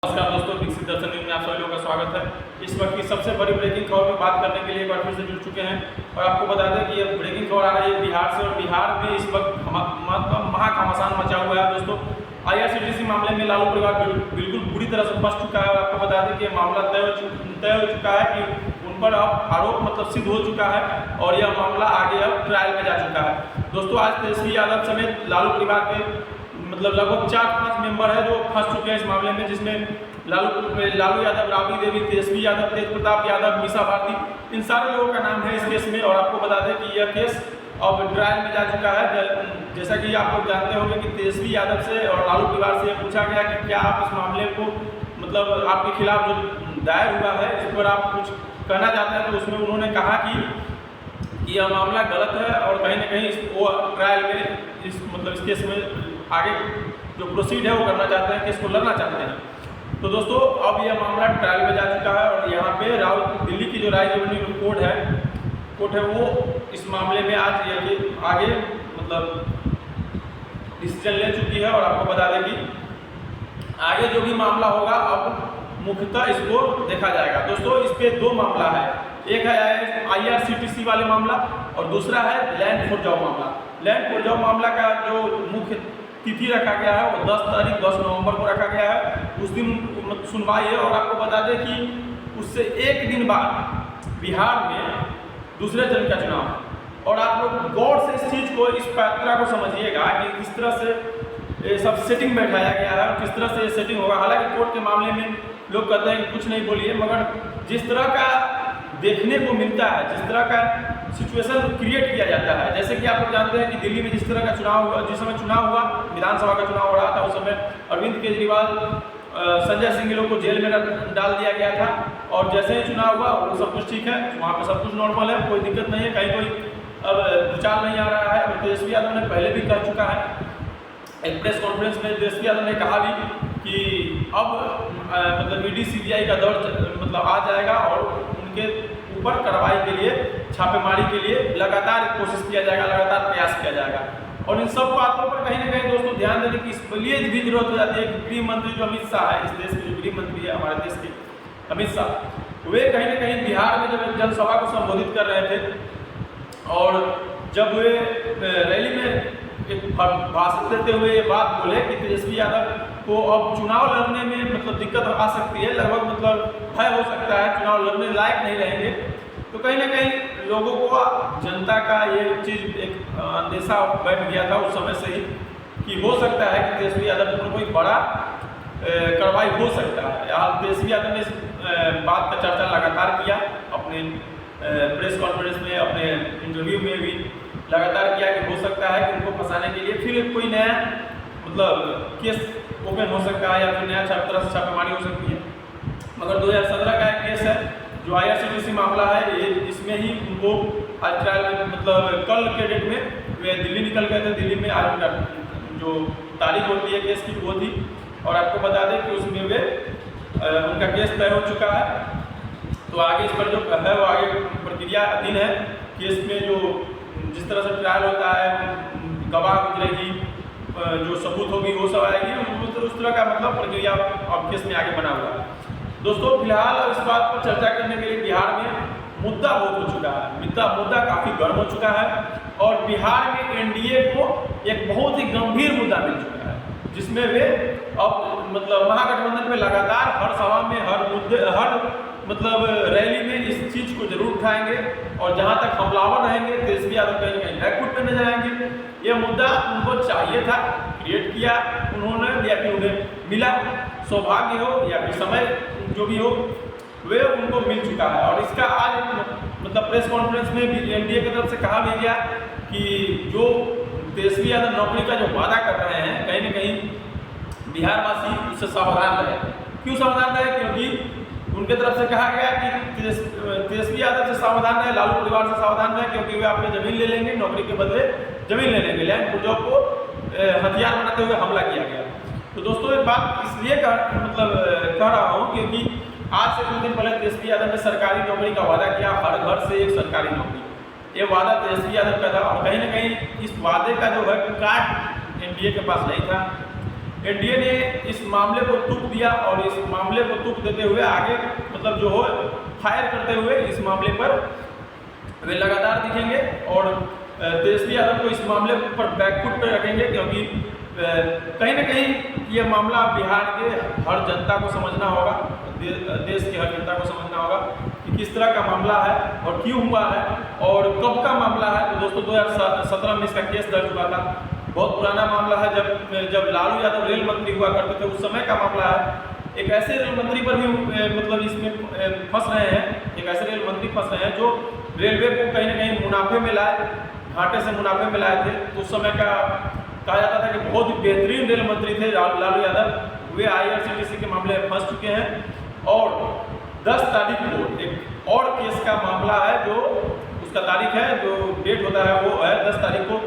नमस्कार दोस्तों, विकसित दर्शन न्यूज में आप सभी लोगों का स्वागत है। इस वक्त की सबसे बड़ी ब्रेकिंग खबर में बात करने के लिए एक बार फिर से जुड़ चुके हैं और आपको बता दें कि ये ब्रेकिंग खबर आ रही है बिहार से। और बिहार में इस वक्त महाघमासान मचा हुआ है दोस्तों। IRCTC मामले में लालू परिवार बिल्कुल बुरी तरह से फंस चुका है और आपको बता दें कि मामला तय हो चुका है कि उन पर अब आरोप सिद्ध हो चुका है और यह मामला आगे अब ट्रायल में जा चुका है दोस्तों। आज तेजस्वी यादव समेत लालू परिवार के लगभग 4-5 मेंबर है जो फंस चुके हैं इस मामले में, जिसमें लालू यादव, राबड़ी देवी, तेजस्वी यादव, तेज प्रताप यादव, मीसा भारती, इन सारे लोगों का नाम है इस केस में। और आपको बता दें कि यह केस अब ट्रायल में जा चुका है। जैसा कि आप लोग जानते होंगे कि तेजस्वी यादव से और लालू परिवार से पूछा गया कि क्या आप इस मामले को आपके खिलाफ जो दायर हुआ है इस पर आप कुछ कहना चाहते हैं, तो उसमें उन्होंने कहा कि यह मामला गलत है और कहीं ना कहीं वो ट्रायल में इस केस में आगे जो प्रोसीड है वो करना चाहते हैं, केस को लड़ना चाहते हैं। तो दोस्तों अब यह मामला ट्रायल में जा चुका है और यहाँ पे दिल्ली की जो राय रेवेन्यू कोर्ट है वो इस मामले में आज आगे डिसीजन ले चुकी है। और आपको बता दें कि आगे जो भी मामला होगा अब मुख्यतः इसको देखा जाएगा दोस्तों। इस पे दो मामला है, एक है IRCTC वाले मामला और दूसरा है लैंड फॉर जॉब मामला। लैंड फॉर जॉब मामला का जो मुख्य तिथि रखा गया है वो 10 नवंबर को रखा गया है। उस दिन सुनवाई है और आपको बता दें कि उससे एक दिन बाद बिहार में दूसरे चरण का चुनाव है। और आप लोग गौर से इस चीज़ को, इस पैतरा को समझिएगा कि किस तरह से ये सब सेटिंग बैठाया गया है और किस तरह से ये सेटिंग होगा। हालांकि कोर्ट के मामले में लोग कहते हैं कि कुछ नहीं बोलिए, मगर जिस तरह का देखने को मिलता है, जिस तरह का सिचुएशन क्रिएट किया जाता है, जैसे कि आप लोग जानते हैं कि दिल्ली में जिस तरह का चुनाव हुआ, जिस समय चुनाव हुआ, विधानसभा का चुनाव हो रहा था, उस समय अरविंद केजरीवाल, संजय सिंह लोग को जेल में डाल दिया गया था। और जैसे ही चुनाव हुआ वो सब कुछ ठीक है, वहाँ पर सब कुछ नॉर्मल है, कोई दिक्कत नहीं है, कहीं कोई अब भूचाल नहीं आ रहा है। और तेजस्वी यादव ने पहले भी कह चुका है, एक प्रेस कॉन्फ्रेंस में तेजस्वी यादव ने कहा भी कि अब ED CBI का दौर आ जाएगा और उनके ऊपर कार्रवाई के लिए, छापेमारी के लिए लगातार कोशिश किया जाएगा, लगातार प्रयास किया जाएगा। और इन सब बातों पर कहीं ना कहीं दोस्तों ध्यान देने की इसलिए भी जरूरत हो जाती है कि गृह मंत्री जो अमित शाह है, इस देश के जो गृह मंत्री है हमारे देश के अमित शाह, वे कहीं ना कहीं बिहार में जब जनसभा को संबोधित कर रहे थे और जब वे रैली में एक भाषण देते हुए ये बात बोले कि तेजस्वी यादव को अब चुनाव लड़ने में दिक्कत आ सकती है, लगभग भय हो सकता है, चुनाव लड़ने लायक नहीं रहेंगे, तो कहीं ना कहीं लोगों को, जनता का ये चीज़ एक अंदेशा बैठ गया था उस समय से ही कि हो सकता है कि तेजस्वी यादव पर कोई बड़ा कार्रवाई हो सकता है। तेजस्वी यादव ने इस बात का चर्चा लगातार किया, अपने प्रेस कॉन्फ्रेंस में, अपने इंटरव्यू में भी लगातार किया कि हो सकता है कि उनको फंसाने के लिए फिर कोई नया केस ओपन हो सकता है या फिर नया तरह से छापेमारी हो सकती है। मगर 2017 का एक केस है जो IRCTC मामला है, ये इसमें ही उनको आज ट्रायल कल के डेट में वे दिल्ली निकल गए थे। दिल्ली में आज जो तारीख होती है केस की वो थी और आपको बता दें कि उसमें वे उनका केस तय हो चुका है। तो आगे इस पर जो है वो आगे प्रक्रिया अधीन है। केस में जो जिस तरह से ट्रायल होता है, गवाह गुजरेगी, जो सबूत होगी वो सब आएगी, उस तरह का प्रक्रिया अब केस में आगे बना हुआ है दोस्तों। फिलहाल इस बात पर चर्चा करने के लिए बिहार में मुद्दा बहुत हो चुका है, मुद्दा काफ़ी गर्म हो चुका है और बिहार में NDA को एक बहुत ही गंभीर मुद्दा मिल चुका है, जिसमें वे अब महागठबंधन में लगातार हर सभा में, हर मुद्दे, हर रैली में इस चीज़ को जरूर उठाएंगे और जहां तक हमलावर रहेंगे तेजस्वी यादव कहीं कहीं बैकफुट पे न जाएंगे। ये मुद्दा उनको चाहिए था, क्रिएट किया उन्होंने, या फिर उन्हें मिला, सौभाग्य हो या फिर समय जो भी हो, वे उनको मिल चुका है। और इसका आज प्रेस कॉन्फ्रेंस में भी NDA की तरफ से कहा भी गया कि जो तेजस्वी यादव नौकरी का जो वादा कर रहे हैं, कहीं ना कहीं बिहारवासी उससे सावधान रहे। क्यों सावधान रहे? क्योंकि उनके तरफ से कहा गया कि तेजस्वी यादव से सावधान रहे, लालू परिवार से सावधान रहे, क्योंकि वे आपकी जमीन ले लेंगे, नौकरी के बदले जमीन ले लेंगे। लैंड फॉर जॉब को हथियार बनाते हुए हमला किया गया। तो दोस्तों एक बात इसलिए कह रहा हूँ क्योंकि आज से कुछ दिन पहले तेजस्वी यादव ने सरकारी नौकरी का वादा किया, हर घर से एक सरकारी नौकरी। ये वादा तेजस्वी यादव का था और कहीं ना कहीं इस वादे का जो है कार्ड NDA के पास नहीं था। एनडीए ने इस मामले को तुक दिया और इस मामले को तुक देते हुए आगे मतलब जो हो फायर करते हुए इस मामले पर वे लगातार दिखेंगे और तेजस्वी यादव को इस मामले पर बैकफुट पर रखेंगे, क्योंकि कहीं ना कहीं ये मामला बिहार के हर जनता को समझना होगा, देश की हर जनता को समझना होगा कि किस तरह का मामला है और क्यों हुआ है और कब का मामला है। तो दोस्तों 2017 में इसका केस दर्ज हुआ था, बहुत पुराना मामला है, जब लालू यादव रेल मंत्री हुआ करते थे उस समय का मामला है। एक ऐसे रेल मंत्री पर भी मतलब इसमें फंस रहे हैं, एक ऐसे रेल मंत्री फंस रहे हैं जो रेलवे को कहीं ना कहीं मुनाफे में लाए, घाटे से मुनाफे में लाए थे। उस समय का कहा जाता था कि बहुत ही बेहतरीन रेल मंत्री थे लालू यादव, वे IRCTC के मामले में फंस चुके हैं। और 10 तारीख को एक और केस का मामला है, जो उसका तारीख है, जो डेट होता है वो है 10 तारीख को,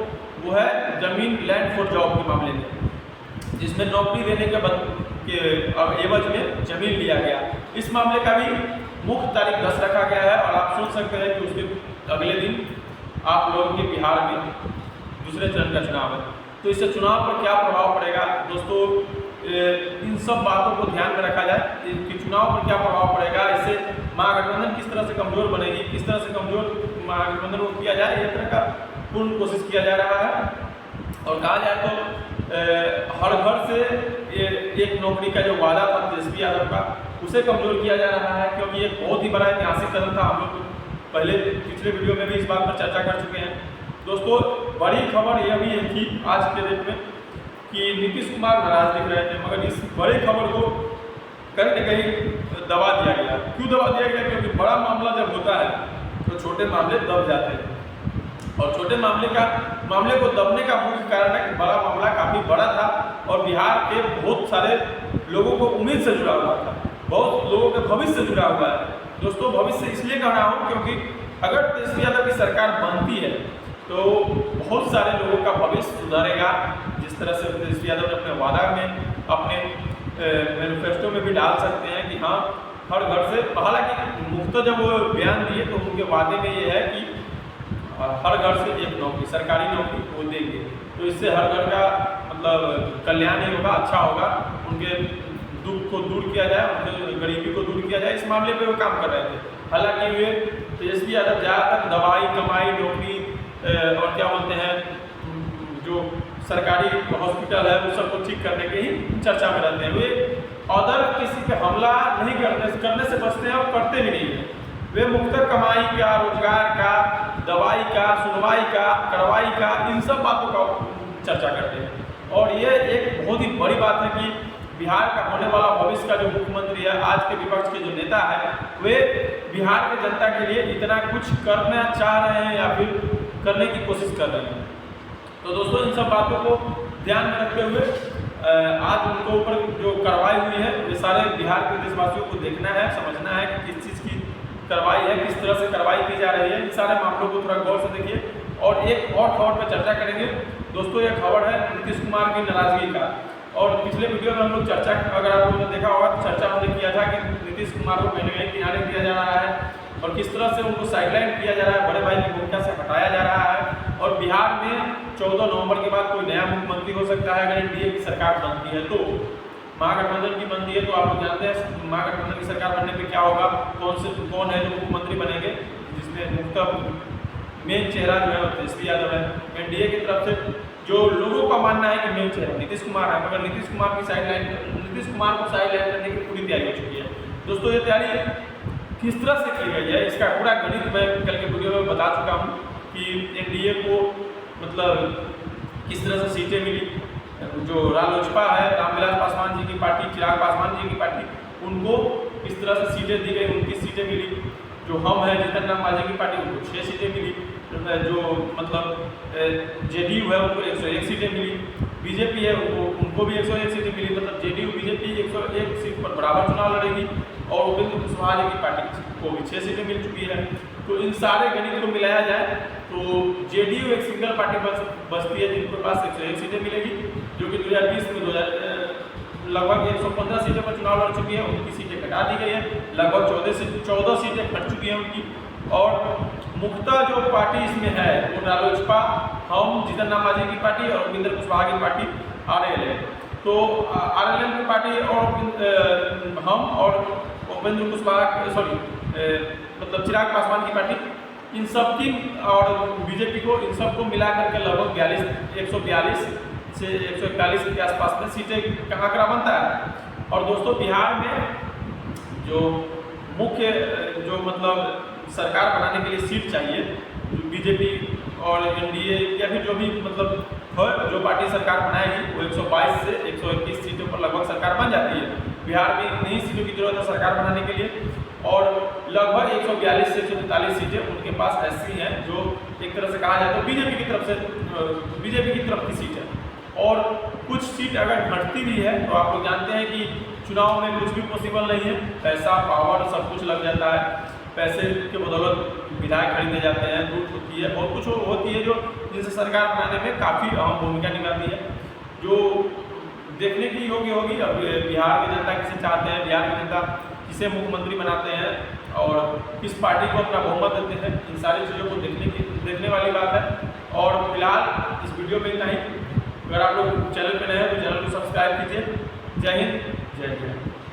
वो है जमीन लैंड फॉर जॉब के मामले में, जिसमें नौकरी देने के एवज में जमीन लिया गया। इस मामले का भी मुख्य तारीख 10 रखा गया है और आप सोच सकते हैं कि उसके अगले दिन आप लोगों के बिहार में दूसरे चरण का चुनाव है, तो इससे चुनाव पर क्या प्रभाव पड़ेगा। दोस्तों इन सब बातों को ध्यान में रखा जाए कि चुनाव पर क्या प्रभाव पड़ेगा, इससे महागठबंधन किस तरह से कमजोर बनेगी, किस तरह से कमजोर महागठबंधन को किया जाए, एक तरह का पूर्ण कोशिश किया जा रहा है। और कहा जाए तो हर घर से एक नौकरी का जो वादा था तेजस्वी यादव का, उसे कमजोर किया जा रहा है, क्योंकि एक बहुत ही बड़ा ऐतिहासिक कदम था। हम लोग पहले पिछले वीडियो में भी इस बात पर चर्चा कर चुके हैं। दोस्तों बड़ी खबर यह भी है कि आज के डेट में कि नीतीश कुमार नाराज दिख रहे थे, मगर इस बड़ी खबर को कहीं न कहीं दबा दिया गया। क्यों दबा दिया गया? क्योंकि बड़ा मामला जब होता है तो छोटे मामले दब जाते हैं, और छोटे मामले को दबने का मुख्य कारण है कि बड़ा मामला काफ़ी बड़ा था और बिहार के बहुत सारे लोगों को उम्मीद से जुड़ा हुआ था, बहुत लोगों के भविष्य से जुड़ा हुआ है। दोस्तों भविष्य इसलिए कह रहा हूँ क्योंकि अगर तेजस्वी यादव की सरकार बनती है तो बहुत सारे लोगों का भविष्य सुधरेगा। जिस तरह से तेजस्वी यादव ने अपने वादा में, अपने मैनिफेस्टो में भी डाल सकते हैं कि हाँ हर घर से, हालांकि मुफ्त जब वो बयान दिए तो उनके वादे में ये है कि हर घर से एक नौकरी, सरकारी नौकरी वो देंगे, तो इससे हर घर का मतलब कल्याण ही होगा, अच्छा होगा, उनके दुख को दूर किया जाए, उनके गरीबी को दूर किया जाए। इस मामले पे वो काम कर रहे थे। हालांकि वे तेजस्वी यादव ज़्यादातर दवाई, कमाई, नौकरी और क्या बोलते हैं जो सरकारी हॉस्पिटल है वो सबको ठीक करने के ही चर्चा में रहते हैं। वे अदर किसी पे हमला नहीं करने से बचते हैं और करते भी नहीं हैं। वे मुख्तर कमाई का, रोजगार का, दवाई का, सुनवाई का, कार्रवाई का, इन सब बातों का चर्चा करते हैं। और ये एक बहुत ही बड़ी बात है कि बिहार का होने वाला भविष्य का जो मुख्यमंत्री है, आज के विपक्ष के जो नेता है, वे बिहार के जनता के लिए इतना कुछ करना चाह रहे हैं या फिर करने की कोशिश कर रहे हैं। तो दोस्तों इन सब बातों को ध्यान में रखते हुए आज उनके ऊपर जो कार्रवाई हुई है, ये सारे बिहार के देशवासियों को देखना है, समझना है कि किस चीज़ की कार्रवाई है, किस तरह से कार्रवाई की जा रही है। इन सारे मामलों को थोड़ा गौर से देखिए। और एक और खबर पर चर्चा करेंगे। दोस्तों ये खबर है नीतीश कुमार की नाराजगी का, और पिछले वीडियो में हम लोग चर्चा, अगर आप लोगों ने देखा होगा तो चर्चा हमने किया था कि नीतीश कुमार को कहीं ना कहीं किनारे किया जा रहा है और किस तरह से उनको साइडलाइन किया जा रहा है, बड़े भाई की भूमिका से हटाया जा रहा है। और बिहार में 14 नवंबर के बाद कोई नया मुख्यमंत्री हो सकता है अगर एनडीए की सरकार बनती है तो। महागठबंधन की बनती है तो आप लोग जानते हैं महागठबंधन की सरकार बनने पे क्या होगा, कौन है जो मुख्यमंत्री बनेंगे, जिसमें मुख्य मेन चेहरा जो है तेजस्वी यादव है। एनडीए की तरफ से जो लोगों का मानना है कि मेन चेहरा नीतीश कुमार है, मगर नीतीश कुमार को साइडलाइन करने की पूरी तैयारी हो चुकी है। दोस्तों ये तैयारी किस तरह से की गई है, इसका पूरा गणित मैं कल के वीडियो में बता चुका हूँ कि एनडीए को मतलब किस तरह से सीटें मिली। जो रालोसपा है, रामविलास पासवान जी की पार्टी, चिराग पासवान जी की पार्टी, उनको किस तरह से सीटें दी गई, 29 सीटें मिली। जो हम है जीतन राम मांझी की पार्टी, उनको 6 सीटें मिली। जो मतलब जेडीयू है उनको 101 सीटें मिली। बीजेपी है उनको भी 101 सीटें मिली। मतलब जेडीयू बीजेपी 101 सीट पर बराबर चुनाव लड़ेगी और उपेंद्र कुशवाहा जी की पार्टी को भी 6 सीटें मिल चुकी है। तो इन सारे गणित को मिलाया जाए तो जेडीयू एक सिंगल पार्टी बचती है जिनके पास 101 सीटें मिलेगी, जो कि 2020 में लगभग 115 सीटें पर चुनाव लड़ चुकी है, उनकी सीटें घटा दी गई है, लगभग 14 सीटें घट चुकी हैं उनकी। और मुख्यतः जो पार्टी इसमें है वो रालोसपा, हम, जीतन राम मांझी की पार्टी और उपेंद्र कुशवाहा की पार्टी RL है। तो RLM की पार्टी और हम और उपेंद्र कुशवाहा मतलब चिराग पासवान की पार्टी, इन सब की और बीजेपी को, इन सबको मिला करके लगभग 142 से 141 के आसपास में सीटें का आंकड़ा बनता है। और दोस्तों बिहार में जो मुख्य जो मतलब सरकार बनाने के लिए सीट चाहिए, जो बीजेपी और NDA या फिर जो भी मतलब जो पार्टी सरकार बनाएगी वो 122 से 121 सीटों पर लगभग सरकार बन जाती है। बिहार में इतनी ही सीटों की जरूरत है सरकार बनाने के लिए, और लगभग 142 से 143 सीटें उनके पास ऐसी हैं जो एक तरह से कहा जाए तो बीजेपी की तरफ की सीट है। और कुछ सीट अगर घटती भी है तो आप लोग जानते हैं कि चुनाव में कुछ भी पॉसिबल नहीं है, पैसा पावर सब कुछ लग जाता है, पैसे के बदौलत विधायक खरीदे जाते हैं, लूट होती है, बहुत कुछ होती है जो जिनसे सरकार बनाने में काफ़ी अहम भूमिका निभाती है, जो देखने की योग्य होगी। अब बिहार की जनता किसे चाहते हैं, बिहार की जनता किसे मुख्यमंत्री बनाते हैं और किस पार्टी को अपना बहुमत देते हैं, इन सारी चीज़ों को देखने वाली बात है। और फिलहाल इस वीडियो में इतना ही। अगर आप लोग चैनल पर नए हैं तो चैनल को सब्सक्राइब कीजिए। जय हिंद, जय जय।